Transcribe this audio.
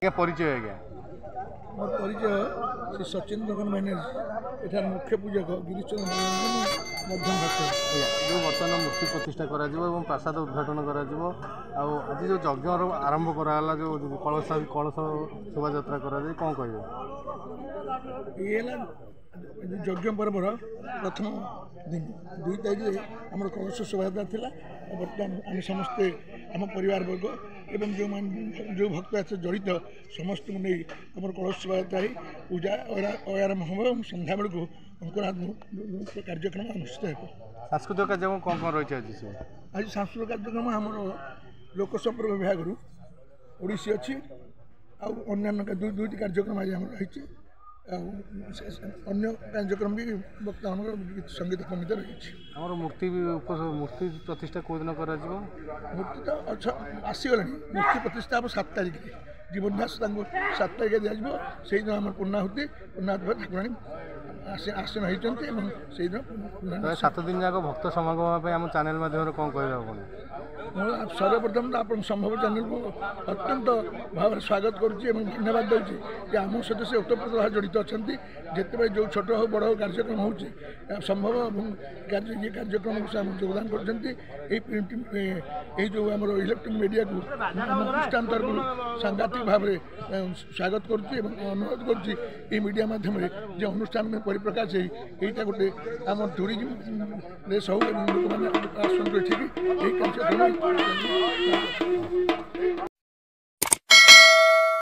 क्या परिचय आज्ञा मोर परिचय श्री सचिन दगन बैनर्जी एठार मुख्य पूजक गिरीशचंद्र मध्यम भक्त जो बर्तमान मूर्ति प्रतिष्ठा करा प्रसाद उद्घाटन करा आज जो यज्ञ आरंभ कराला जो कलश शोभा यात्रा करा कौन कह ये यज्ञ पर्वर प्रथम दिन 2 तारीख आम कलश शोभा थी बर्तमान आम समस्ते आम परिवार वर्ग एवं जो भक्त आसे जड़ित समस्त को नहीं आम कलश शोभा यात्रा पूजा आरंभ हम संध्या बेलू अंकुराद कार्यक्रम अनुष्ठित हो। सांस्कृतिक कार्यक्रम कौन कौन रही आज सांस्कृतिक कार्यक्रम आम लोक संपर्क विभाग ओडिसी अच्छी अन्य दुईटी कार्यक्रम आज रही अन्य कार्यक्रम भी वक्ता संगीत संगीत रही मूर्ति मूर्ति प्रतिष्ठा कौ दिन कर मूर्ति तो अच्छा आसीगला मूर्ति प्रतिष्ठा हम 7 तारीख जीवनदास 7 तारीख दिज्व से दिन आम पूर्णाहुति ठाकुराणी आसन होती 7 दिन जाक भक्त समागम आम चैनल माध्यम कौन कह सर्वप्रथम तो आप संभव चैनल को अत्यंत भाव स्वागत करुँच धन्यवाद दूसरी कि आम सहित से ओतप्रोत भाव जड़ित अच्छा जिते जो छोट हो बड़ कार्यक्रम हो संभव ये कार्यक्रम से योगदान कर इलेक्ट्रोनिक मीडिया को अनुष्ठान तरफ सांघातिक भाव में स्वागत करुँच करुँच मीडिया मध्यम जो अनुष्ठान में परिप्रकाश यहीटा गोटे आम टूरिज्म सब लोक मैंने आसती कार्यक्रम